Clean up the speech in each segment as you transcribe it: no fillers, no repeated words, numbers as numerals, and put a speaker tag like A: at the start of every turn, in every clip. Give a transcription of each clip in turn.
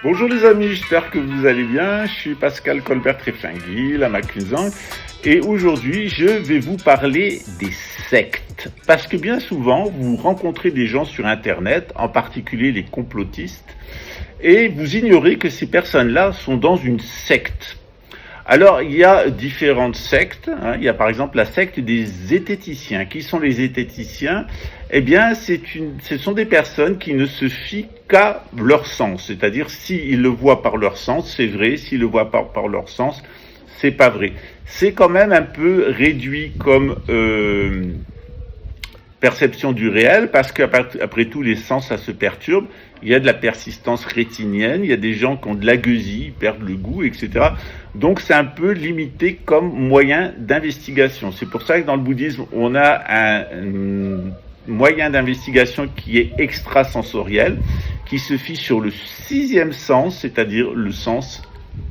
A: Bonjour les amis, j'espère que vous allez bien. Je suis Pascal Colbert-Tréfinguil à Maclunzang et aujourd'hui je vais vous parler des sectes. Parce que bien souvent vous rencontrez des gens sur internet, en particulier les complotistes, et vous ignorez que ces personnes-là sont dans une secte. Alors, il y a différentes sectes. Il y a par exemple la secte des zététiciens. Qui sont les zététiciens ? Eh bien, ce sont des personnes qui ne se fient qu'à leur sens. C'est-à-dire, s'ils le voient par leur sens, c'est vrai. S'ils le voient pas par leur sens, c'est pas vrai. C'est quand même un peu réduit comme perception du réel, parce qu'après tout, les sens, ça se perturbe. Il y a de la persistance rétinienne, il y a des gens qui ont de la gueusie, ils perdent le goût, etc. Donc c'est un peu limité comme moyen d'investigation. C'est pour ça que dans le bouddhisme, on a un moyen d'investigation qui est extrasensoriel, qui se fie sur le sixième sens, c'est-à-dire le sens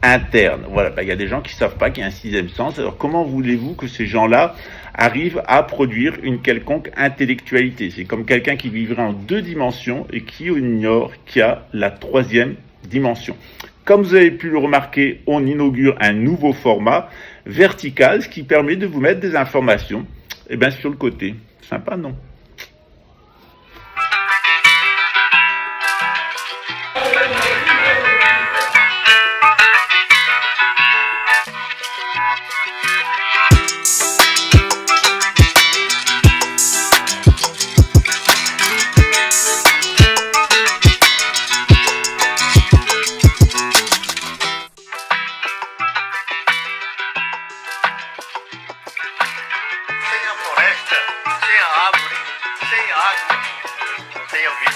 A: interne. Voilà, il y a des gens qui ne savent pas qu'il y a un sixième sens. Alors comment voulez-vous que ces gens-là arrivent à produire une quelconque intellectualité ? C'est comme quelqu'un qui vivrait en 2 dimensions et qui ignore qu'il y a la 3e dimension. Comme vous avez pu le remarquer, on inaugure un nouveau format vertical, ce qui permet de vous mettre des informations sur le côté. Sympa, non ?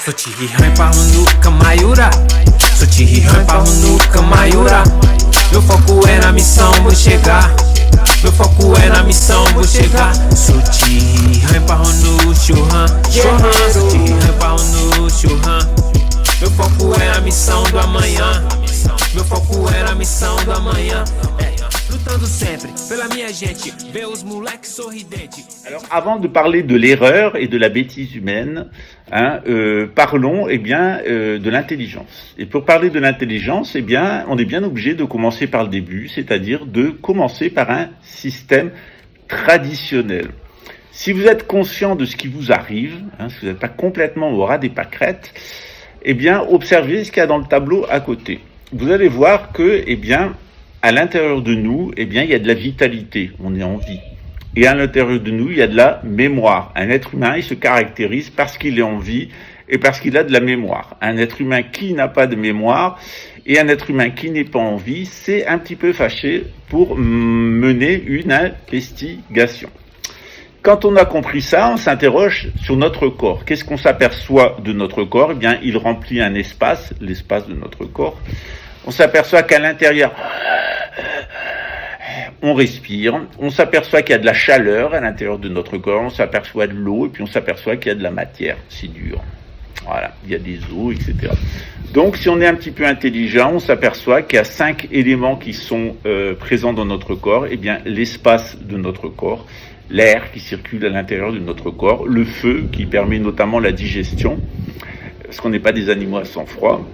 B: Suchihi Pahunuka Mayura, Suchihi Pahunuka Mayura. Meu foco é na missão, vou chegar. Meu foco é na missão, vou chegar. Suchihi Pahunu Shuhan, Shuhan, Suchihi Pahunu Shuhan. Meu foco é na missão do amanhã. Meu foco é na missão do amanhã. Lutando sempre pela minha gente, ver os moleques sorridentes.
A: Alors, avant de parler de l'erreur et de la bêtise humaine, parlons de l'intelligence. Et pour parler de l'intelligence, on est bien obligé de commencer par le début, c'est-à-dire de commencer par un système traditionnel. Si vous êtes conscient de ce qui vous arrive, si vous n'êtes pas complètement au ras des pâquerettes, observez ce qu'il y a dans le tableau à côté. Vous allez voir que, à l'intérieur de nous, il y a de la vitalité, on est en vie. Et à l'intérieur de nous, il y a de la mémoire. Un être humain, il se caractérise parce qu'il est en vie et parce qu'il a de la mémoire. Un être humain qui n'a pas de mémoire et un être humain qui n'est pas en vie, c'est un petit peu fâché pour mener une investigation. Quand on a compris ça, on s'interroge sur notre corps. Qu'est-ce qu'on s'aperçoit de notre corps ? Il remplit un espace, l'espace de notre corps. On s'aperçoit qu'à l'intérieur, on respire, on s'aperçoit qu'il y a de la chaleur à l'intérieur de notre corps, on s'aperçoit de l'eau, et puis on s'aperçoit qu'il y a de la matière, c'est dur. Voilà, il y a des os, etc. Donc, si on est un petit peu intelligent, on s'aperçoit qu'il y a 5 éléments qui sont présents dans notre corps. L'espace de notre corps, l'air qui circule à l'intérieur de notre corps, le feu qui permet notamment la digestion, parce qu'on n'est pas des animaux à sang froid.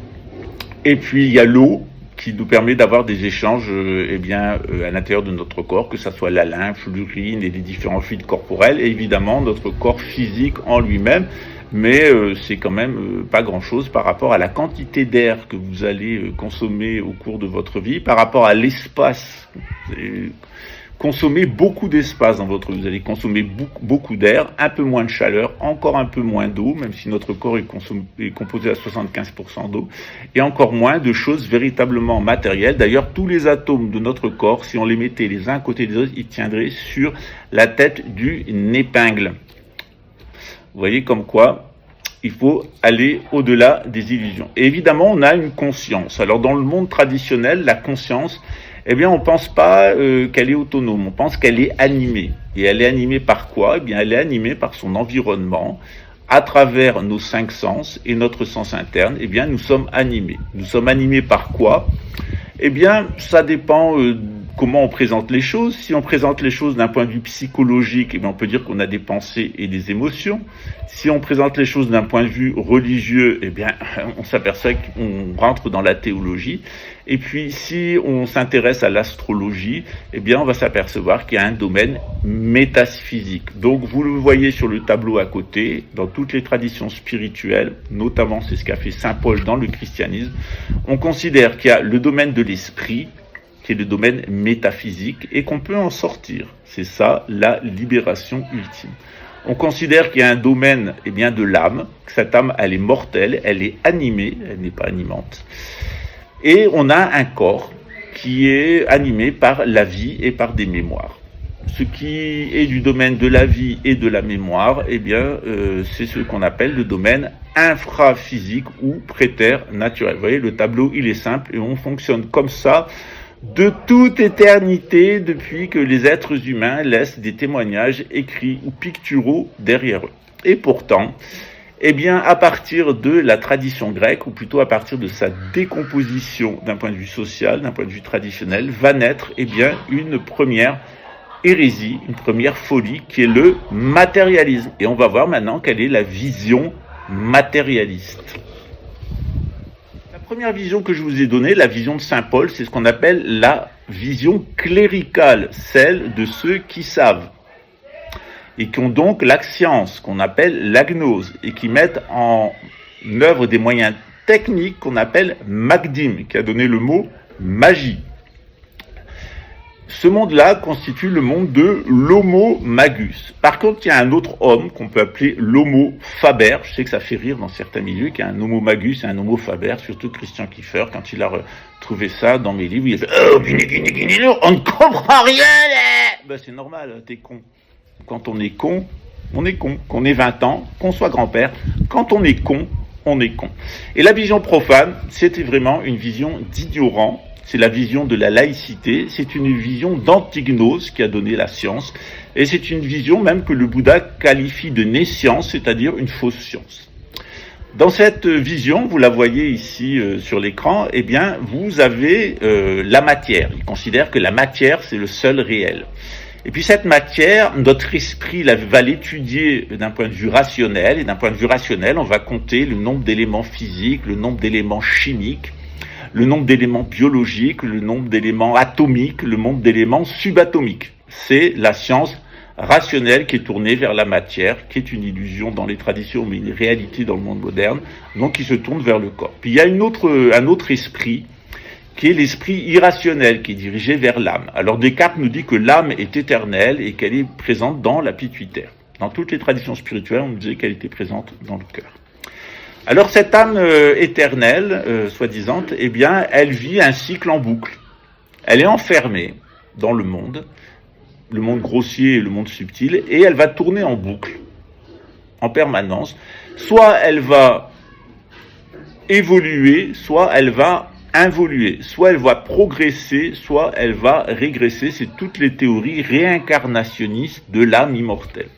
A: Et puis, il y a l'eau qui nous permet d'avoir des échanges à l'intérieur de notre corps, que ce soit la lymphe, l'urine et les différents fluides corporels, et évidemment notre corps physique en lui-même, mais c'est quand même pas grand-chose par rapport à la quantité d'air que vous allez consommer au cours de votre vie, par rapport à l'espace. Consommer beaucoup d'espace dans votre vie. Vous allez consommer beaucoup d'air, un peu moins de chaleur, encore un peu moins d'eau, même si notre corps est composé à 75% d'eau, et encore moins de choses véritablement matérielles. D'ailleurs, tous les atomes de notre corps, si on les mettait les uns à côté des autres, ils tiendraient sur la tête d'une épingle. Vous voyez comme quoi il faut aller au-delà des illusions. Et évidemment, on a une conscience. Alors, dans le monde traditionnel, la conscience, on pense pas qu'elle est autonome, on pense qu'elle est animée. Et elle est animée par quoi ? Elle est animée par son environnement, à travers nos 5 sens et notre sens interne. Nous sommes animés. Nous sommes animés par quoi ? Ça dépend comment on présente les choses. Si on présente les choses d'un point de vue psychologique, eh bien, on peut dire qu'on a des pensées et des émotions. Si on présente les choses d'un point de vue religieux, eh bien, on s'aperçoit qu'on rentre dans la théologie. Et puis, si on s'intéresse à l'astrologie, eh bien, on va s'apercevoir qu'il y a un domaine métaphysique. Donc, vous le voyez sur le tableau à côté, dans toutes les traditions spirituelles, notamment c'est ce qu'a fait saint Paul dans le christianisme, on considère qu'il y a le domaine de l'esprit, qui est le domaine métaphysique, et qu'on peut en sortir. C'est ça, la libération ultime. On considère qu'il y a un domaine, eh bien, de l'âme, que cette âme, elle est mortelle, elle est animée, elle n'est pas animante. Et on a un corps qui est animé par la vie et par des mémoires. Ce qui est du domaine de la vie et de la mémoire, eh bien, c'est ce qu'on appelle le domaine infraphysique ou préternaturel. Vous voyez, le tableau, il est simple et on fonctionne comme ça de toute éternité depuis que les êtres humains laissent des témoignages écrits ou picturaux derrière eux. Et pourtant, eh bien, à partir de la tradition grecque, ou plutôt à partir de sa décomposition d'un point de vue social, d'un point de vue traditionnel, va naître, eh bien, une première hérésie, une première folie, qui est le matérialisme. Et on va voir maintenant quelle est la vision matérialiste. La première vision que je vous ai donnée, la vision de saint Paul, c'est ce qu'on appelle la vision cléricale, celle de ceux qui savent, et qui ont donc la science, qu'on appelle la gnose, et qui mettent en œuvre des moyens techniques qu'on appelle magdim, qui a donné le mot magie. Ce monde-là constitue le monde de l'homo magus. Par contre, il y a un autre homme qu'on peut appeler l'homo faber. Je sais que ça fait rire dans certains milieux qu'il y a un homo magus et un homo faber, surtout Christian Kiefer, quand il a retrouvé ça dans mes livres, il a fait « Oh, on ne comprend rien là !» Ben, c'est normal, t'es con. Quand on est con, on est con. Qu'on ait 20 ans, qu'on soit grand-père, quand on est con, on est con. Et la vision profane, c'était vraiment une vision d'ignorant. C'est la vision de la laïcité, c'est une vision d'antignose qui a donné la science, et c'est une vision même que le Bouddha qualifie de nescience, c'est-à-dire une fausse science. Dans cette vision, vous la voyez ici sur l'écran, eh bien, vous avez la matière. Il considère que la matière, c'est le seul réel. Et puis cette matière, notre esprit va l'étudier d'un point de vue rationnel, et d'un point de vue rationnel, on va compter le nombre d'éléments physiques, le nombre d'éléments chimiques, le nombre d'éléments biologiques, le nombre d'éléments atomiques, le nombre d'éléments subatomiques. C'est la science rationnelle qui est tournée vers la matière, qui est une illusion dans les traditions, mais une réalité dans le monde moderne, donc qui se tourne vers le corps. Puis il y a un autre esprit, qui est l'esprit irrationnel, qui est dirigé vers l'âme. Alors Descartes nous dit que l'âme est éternelle et qu'elle est présente dans la pituitaire. Dans toutes les traditions spirituelles, on nous disait qu'elle était présente dans le cœur. Alors cette âme éternelle, soi-disant, eh bien, elle vit un cycle en boucle. Elle est enfermée dans le monde grossier et le monde subtil, et elle va tourner en boucle, en permanence. Soit elle va évoluer, soit elle va involuer, soit elle va progresser, soit elle va régresser. C'est toutes les théories réincarnationnistes de l'âme immortelle.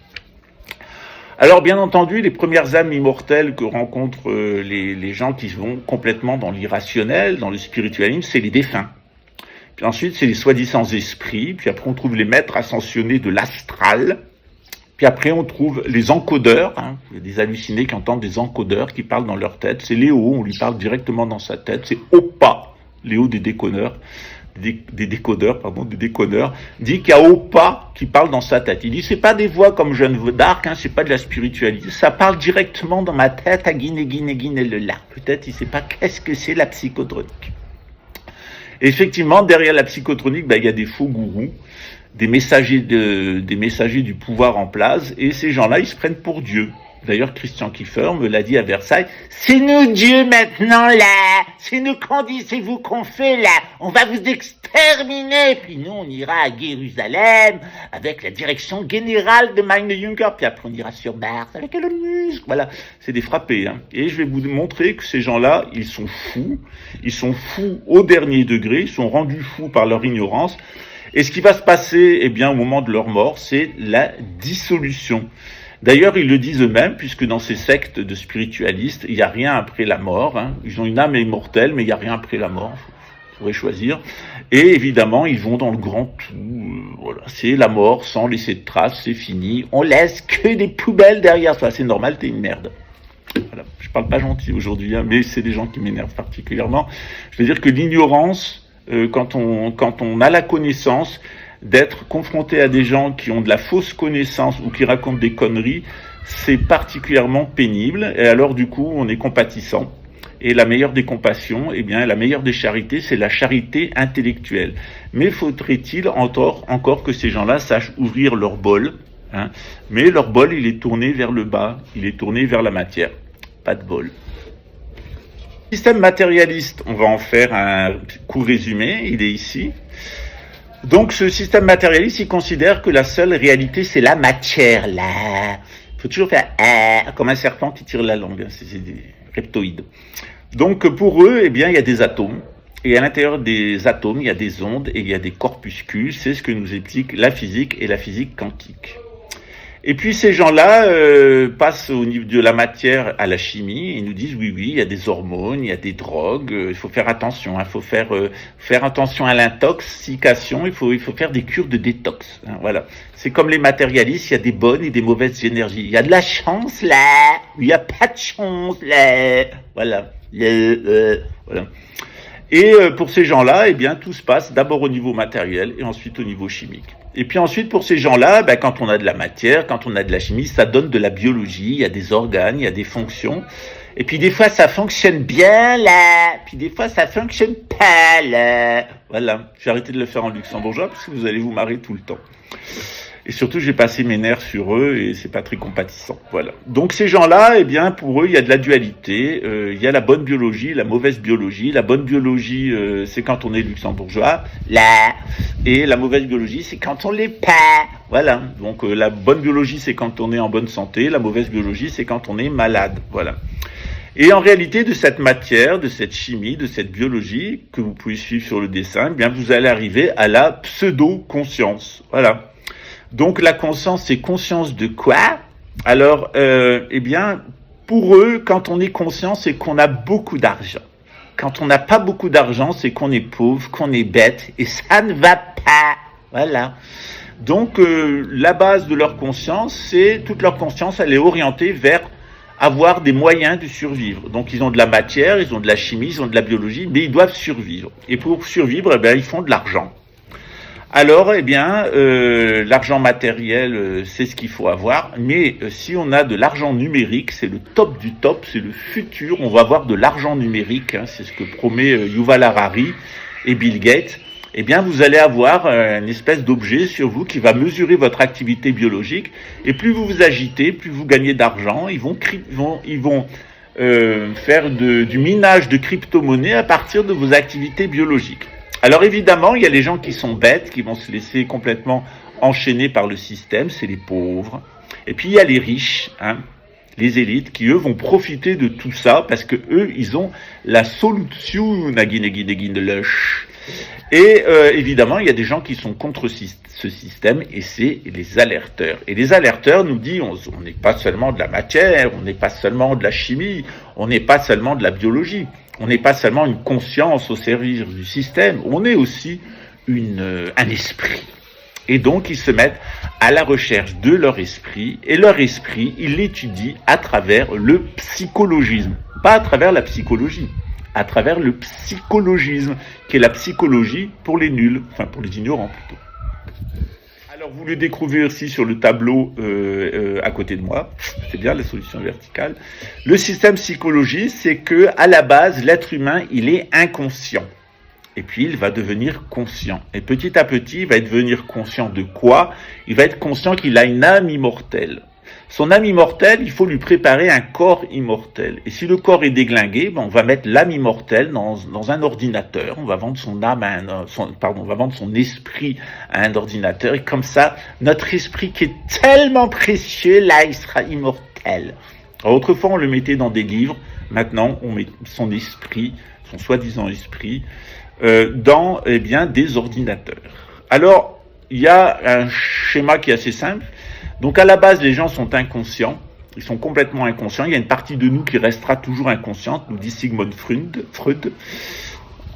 A: Alors bien entendu, les premières âmes immortelles que rencontrent les gens qui vont complètement dans l'irrationnel, dans le spiritualisme, c'est les défunts. Puis ensuite, c'est les soi-disant esprits, puis après on trouve les maîtres ascensionnés de l'astral, puis après on trouve les encodeurs, il y a des hallucinés qui entendent des encodeurs qui parlent dans leur tête, c'est Léo, on lui parle directement dans sa tête, c'est Opa, Léo des déconneurs, des décodeurs, dit qu'il y a Opa qui parle dans sa tête. Il dit, c'est pas des voix comme Jeanne d'Arc, c'est pas de la spiritualité, ça parle directement dans ma tête à Guiné-Guiné-Guiné-le-là. Peut-être il sait pas qu'est-ce que c'est la psychotronique. Et effectivement, derrière la psychotronique, il y a des faux gourous, des messagers du pouvoir en place, et ces gens-là, ils se prennent pour Dieu. D'ailleurs, Christian Kiefer me l'a dit à Versailles, c'est nous Dieu maintenant là, c'est vous qu'on fait là, on va vous exterminer, puis nous on ira à Jérusalem avec la direction générale de Meine Juncker, puis après on ira sur Mars avec Elon Musk, voilà, c'est des frappés. Et je vais vous montrer que ces gens-là, ils sont fous au dernier degré, ils sont rendus fous par leur ignorance, et ce qui va se passer, eh bien, au moment de leur mort, c'est la dissolution. D'ailleurs, ils le disent eux-mêmes, puisque dans ces sectes de spiritualistes, il n'y a rien après la mort. Ils ont une âme immortelle, mais il n'y a rien après la mort. pourrait choisir. Et évidemment, ils vont dans le grand tout. Voilà, c'est la mort sans laisser de traces, c'est fini. On laisse que des poubelles derrière soi. C'est normal, t'es une merde. Voilà. Je parle pas gentil aujourd'hui, hein, mais c'est des gens qui m'énervent particulièrement. Je veux dire que l'ignorance, quand on a la connaissance, d'être confronté à des gens qui ont de la fausse connaissance ou qui racontent des conneries, c'est particulièrement pénible. Et alors du coup, on est compatissant. Et la meilleure des compassions, eh bien, la meilleure des charités, c'est la charité intellectuelle. Mais faudrait-il encore que ces gens-là sachent ouvrir leur bol, hein. Mais leur bol, il est tourné vers le bas, il est tourné vers la matière. Pas de bol. Système matérialiste, on va en faire un court résumé, il est ici. Donc ce système matérialiste, il considère que la seule réalité, c'est la matière, là. Il faut toujours faire comme un serpent qui tire la langue, c'est des reptoïdes. Donc pour eux, eh bien, il y a des atomes. Et à l'intérieur des atomes, il y a des ondes et il y a des corpuscules. C'est ce que nous explique la physique et la physique quantique. Et puis ces gens-là passent au niveau de la matière à la chimie et nous disent oui, il y a des hormones, il y a des drogues, il faut faire attention, il faut faire attention à l'intoxication, il faut faire des cures de détox. Hein, voilà. C'est comme les matérialistes, il y a des bonnes et des mauvaises énergies. Il y a de la chance là, il n'y a pas de chance là. Voilà. Voilà. Et pour ces gens-là, eh bien, tout se passe d'abord au niveau matériel et ensuite au niveau chimique. Et puis ensuite, pour ces gens-là, ben, quand on a de la matière, quand on a de la chimie, ça donne de la biologie, il y a des organes, il y a des fonctions. Et puis des fois, ça fonctionne bien là, puis des fois, ça fonctionne pas là. Voilà, j'ai arrêté de le faire en luxembourgeois parce que vous allez vous marrer tout le temps. Et surtout, j'ai passé mes nerfs sur eux et c'est pas très compatissant. Voilà. Donc ces gens-là, eh bien, pour eux, il y a de la dualité. Il y a la bonne biologie, la mauvaise biologie. La bonne biologie, c'est quand on est luxembourgeois, là. Et la mauvaise biologie, c'est quand on l'est pas. Voilà. Donc la bonne biologie, c'est quand on est en bonne santé. La mauvaise biologie, c'est quand on est malade. Voilà. Et en réalité, de cette matière, de cette chimie, de cette biologie que vous pouvez suivre sur le dessin, eh bien, vous allez arriver à la pseudo-conscience. Voilà. Donc la conscience, c'est conscience de quoi? Alors, eh bien, pour eux, quand on est conscient, c'est qu'on a beaucoup d'argent. Quand on n'a pas beaucoup d'argent, c'est qu'on est pauvre, qu'on est bête, et ça ne va pas. Voilà. Donc, la base de leur conscience, c'est toute leur conscience, elle est orientée vers avoir des moyens de survivre. Donc, ils ont de la matière, ils ont de la chimie, ils ont de la biologie, mais ils doivent survivre. Et pour survivre, eh bien, ils font de l'argent. Alors, eh bien, l'argent matériel, c'est ce qu'il faut avoir, mais si on a de l'argent numérique, c'est le top du top, c'est le futur, on va avoir de l'argent numérique, hein, c'est ce que promet Yuval Harari et Bill Gates, eh bien, vous allez avoir une espèce d'objet sur vous qui va mesurer votre activité biologique, et plus vous vous agitez, plus vous gagnez d'argent, ils vont faire du minage de crypto-monnaies à partir de vos activités biologiques. Alors évidemment, il y a les gens qui sont bêtes, qui vont se laisser complètement enchaîner par le système, c'est les pauvres. Et puis il y a les riches, hein, les élites, qui eux vont profiter de tout ça, parce que eux, ils ont la solution à Guinéguinéguinélush. Et évidemment, il y a des gens qui sont contre ce système, et c'est les alerteurs. Et les alerteurs nous disent, on n'est pas seulement de la matière, on n'est pas seulement de la chimie, on n'est pas seulement de la biologie. On n'est pas seulement une conscience au service du système, on est aussi un esprit. Et donc, ils se mettent à la recherche de leur esprit, et leur esprit, ils l'étudient à travers le psychologisme. Pas à travers la psychologie, à travers le psychologisme, qui est la psychologie pour les nuls, enfin pour les ignorants plutôt. Alors, vous le découvrez aussi sur le tableau à côté de moi. C'est bien la solution verticale. Le système psychologique, c'est que à la base, l'être humain, il est inconscient. Et puis, il va devenir conscient. Et petit à petit, il va devenir conscient de quoi? Il va être conscient qu'il a une âme immortelle. Son âme immortelle, il faut lui préparer un corps immortel. Et si le corps est déglingué, on va mettre l'âme immortelle dans un ordinateur. On va vendre son âme on va vendre son esprit à un ordinateur. Et comme ça, notre esprit qui est tellement précieux, là, il sera immortel. Alors, autrefois, on le mettait dans des livres. Maintenant, on met son esprit, son soi-disant esprit, dans, eh bien, des ordinateurs. Alors, il y a un schéma qui est assez simple. Donc à la base, les gens sont inconscients, ils sont complètement inconscients, il y a une partie de nous qui restera toujours inconsciente, nous dit Sigmund Freud.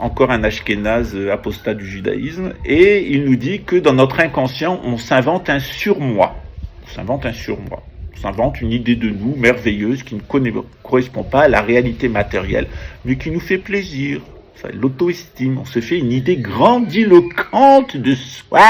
A: encore un ashkénaze apostat du judaïsme, et il nous dit que dans notre inconscient, on s'invente un surmoi. On s'invente une idée de nous merveilleuse qui ne correspond pas à la réalité matérielle, mais qui nous fait plaisir. L'auto-estime, on se fait une idée grandiloquente de soi,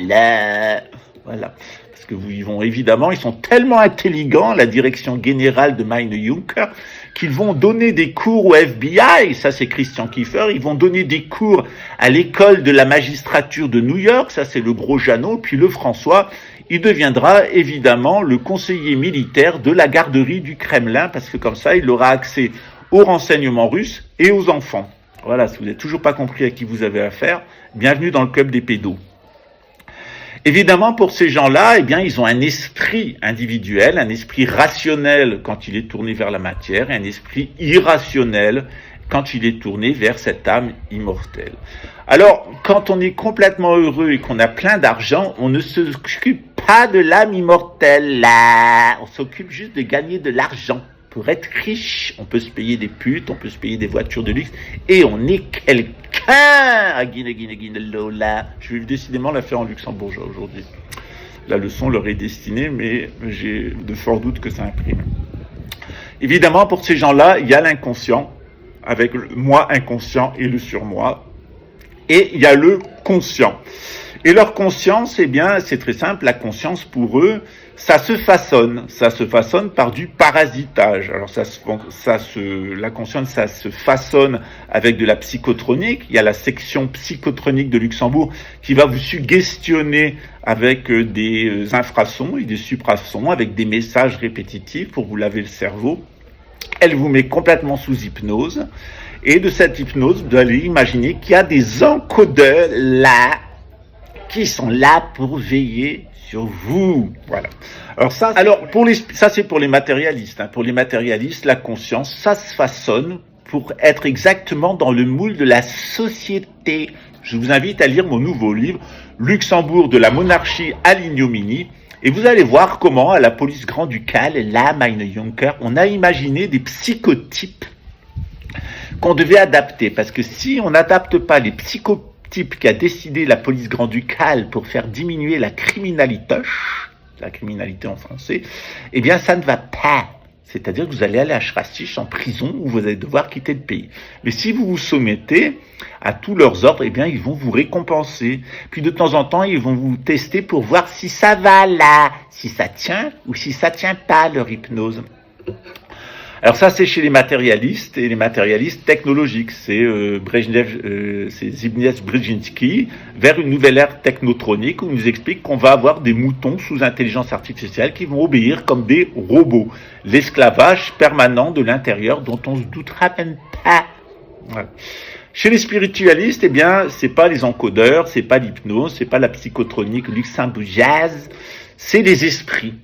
A: là. Voilà. Parce que ils sont tellement intelligents, la direction générale de Meine Juncker, qu'ils vont donner des cours au FBI, ça c'est Christian Kiefer, ils vont donner des cours à l'école de la magistrature de New York, ça c'est le gros Jeannot, puis le François, il deviendra évidemment le conseiller militaire de la garderie du Kremlin, parce que comme ça, il aura accès aux renseignements russes et aux enfants. Voilà, si vous n'avez toujours pas compris à qui vous avez affaire, bienvenue dans le club des pédos. Évidemment, pour ces gens-là, eh bien, ils ont un esprit individuel, un esprit rationnel quand il est tourné vers la matière, et un esprit irrationnel quand il est tourné vers cette âme immortelle. Alors, quand on est complètement heureux et qu'on a plein d'argent, on ne s'occupe pas de l'âme immortelle, là. On s'occupe juste de gagner de l'argent. Pour être riche, on peut se payer des putes, on peut se payer des voitures de luxe, et on est quelqu'un. Je vais décidément la faire en luxembourgeois aujourd'hui. La leçon leur est destinée, mais j'ai de forts doutes que ça imprime. Évidemment, pour ces gens-là, il y a l'inconscient, avec le moi inconscient et le surmoi, et il y a le conscient. Et leur conscience, eh bien, c'est très simple, la conscience pour eux, ça se façonne par du parasitage. Alors la conscience, ça se façonne avec de la psychotronique. Il y a la section psychotronique de Luxembourg qui va vous suggestionner avec des infrasons et des suprasons, avec des messages répétitifs pour vous laver le cerveau. Elle vous met complètement sous hypnose. Et de cette hypnose, vous allez imaginer qu'il y a des encodeurs là, qui sont là pour veiller sur vous. Voilà. Alors ça c'est pour les matérialistes. Pour les matérialistes, la conscience, ça se façonne pour être exactement dans le moule de la société. Je vous invite à lire mon nouveau livre, Luxembourg de la monarchie à l'ignominie, et vous allez voir comment, à la police grand-ducale, là, Meine Juncker, on a imaginé des psychotypes qu'on devait adapter. Parce que si on n'adapte pas les psychotypes qui a décidé la police grand-ducale pour faire diminuer la criminalité en français, eh bien ça ne va pas. C'est-à-dire que vous allez aller à Shrastich en prison où vous allez devoir quitter le pays. Mais si vous vous soumettez à tous leurs ordres, eh bien ils vont vous récompenser. Puis de temps en temps, ils vont vous tester pour voir si ça va là, si ça tient ou si ça tient pas leur hypnose. Alors ça, c'est chez les matérialistes et les matérialistes technologiques. C'est c'est Zbigniew Brzezinski vers une nouvelle ère technotronique où il nous explique qu'on va avoir des moutons sous intelligence artificielle qui vont obéir comme des robots. L'esclavage permanent de l'intérieur dont on se doutera même pas. Voilà. Chez les spiritualistes, eh bien, c'est pas les encodeurs, c'est pas l'hypnose, c'est pas la psychotronique luxembourgeoise, c'est les esprits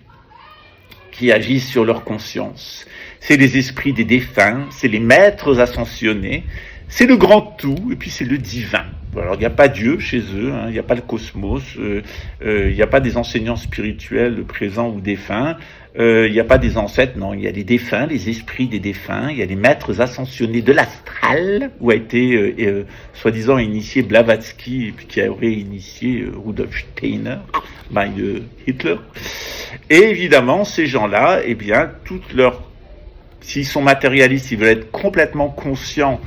A: qui agissent sur leur conscience. C'est les esprits des défunts, c'est les maîtres ascensionnés, c'est le grand tout, et puis c'est le divin. Alors il n'y a pas Dieu chez eux, il n'y a pas le cosmos, il n'y a pas des enseignants spirituels présents ou défunts, il n'y a pas des ancêtres, non, il y a les défunts, les esprits des défunts, il y a les maîtres ascensionnés de l'astral, où a été soi-disant initié Blavatsky, et puis qui aurait initié Rudolf Steiner, Hitler. Et évidemment, ces gens-là, eh bien, s'ils sont matérialistes, ils veulent être complètement conscients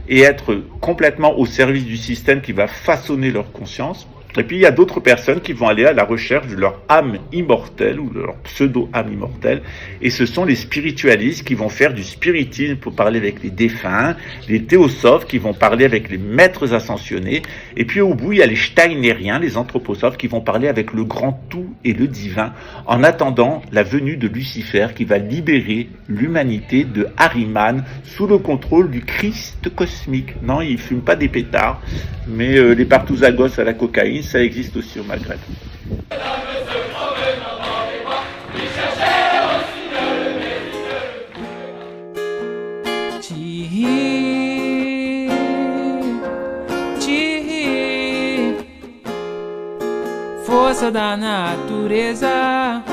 A: et être complètement au service du système qui va façonner leur conscience. Et puis il y a d'autres personnes qui vont aller à la recherche de leur âme immortelle ou de leur pseudo-âme immortelle. Et ce sont les spiritualistes qui vont faire du spiritisme pour parler avec les défunts, les théosophes qui vont parler avec les maîtres ascensionnés. Et puis au bout, il y a les steinériens, les anthroposophes qui vont parler avec le grand tout et le divin en attendant la venue de Lucifer qui va libérer l'humanité de Ahriman sous le contrôle du Christ cosmique. Non, il ne fume pas des pétards, mais les partouzagos à la cocaïne, ça existe aussi au Maghreb.
B: Força da natureza,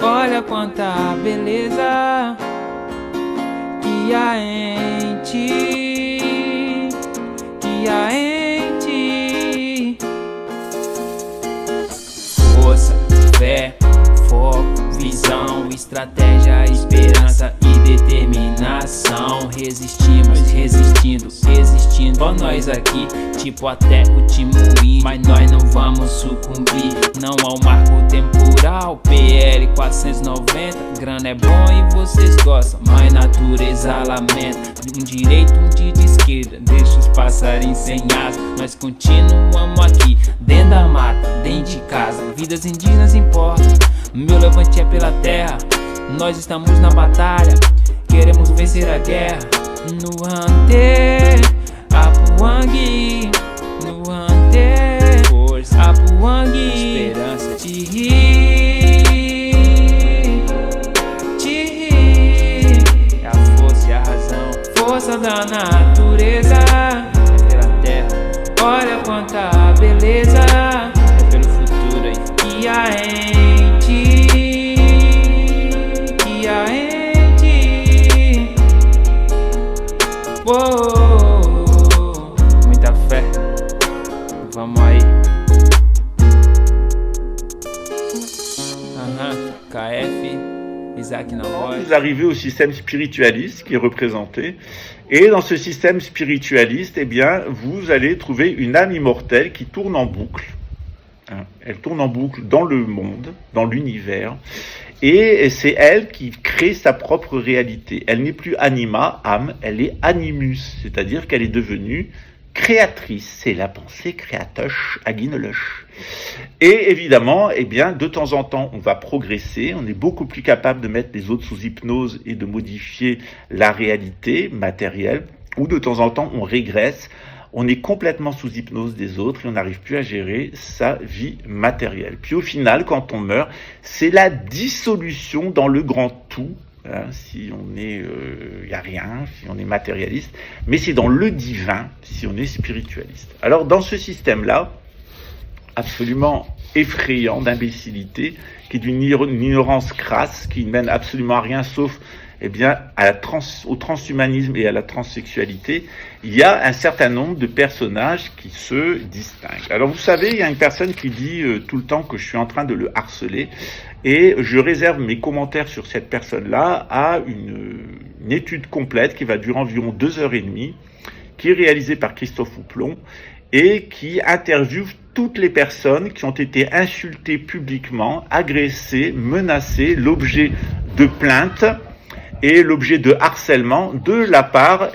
B: olha quanta beleza que há em ti. estratégia, esperança e determinação. Resistimos, resistindo, existindo. Ó nós aqui, tipo até o último índio. Mas nós não vamos sucumbir, não ao marco temporal. PL 490, grana é bom e vocês gostam, mas natureza lamenta. Um direito, um de esquerda, deixa os passarinhos sem asa. Nós continuamos aqui, dentro da mata, dentro de casa. Vidas indígenas importam, meu levante é pela terra. Nós estamos na batalha, queremos vencer a guerra. No Ante, Apuangue, no Ante, força, Apuangue, esperança, é a força e a razão, força da natureza, é pela terra, olha quanta beleza, é pelo futuro aí, que a ente, oh, muita fé, vamos aí. KF, Isaac na voz.
A: Vous arrivez au système spiritualiste qui est représenté, et dans ce système spiritualiste, eh bien, vous allez trouver une âme immortelle qui tourne en boucle. Elle tourne en boucle dans le monde, dans l'univers, et c'est elle qui crée sa propre réalité. Elle n'est plus anima, âme, elle est animus, c'est-à-dire qu'elle est devenue créatrice. C'est la pensée créatoche, aguinoloche. Et évidemment, eh bien, de temps en temps, on va progresser, on est beaucoup plus capable de mettre les autres sous hypnose et de modifier la réalité matérielle, ou de temps en temps, on régresse. On est complètement sous hypnose des autres et on n'arrive plus à gérer sa vie matérielle. Puis au final, quand on meurt, c'est la dissolution dans le grand tout. Hein, si on est, y a rien, si on est matérialiste, mais c'est dans le divin si on est spiritualiste. Alors dans ce système-là, absolument effrayant d'imbécilité, qui est d'une ignorance crasse, qui ne mène absolument à rien sauf eh bien, au transhumanisme et à la transsexualité, il y a un certain nombre de personnages qui se distinguent. Alors vous savez, il y a une personne qui dit tout le temps que je suis en train de le harceler, et je réserve mes commentaires sur cette personne-là à une étude complète qui va durer environ 2h30, qui est réalisée par Christophe Houplon, et qui interviewe toutes les personnes qui ont été insultées publiquement, agressées, menacées, l'objet de plaintes, et l'objet de harcèlement de la part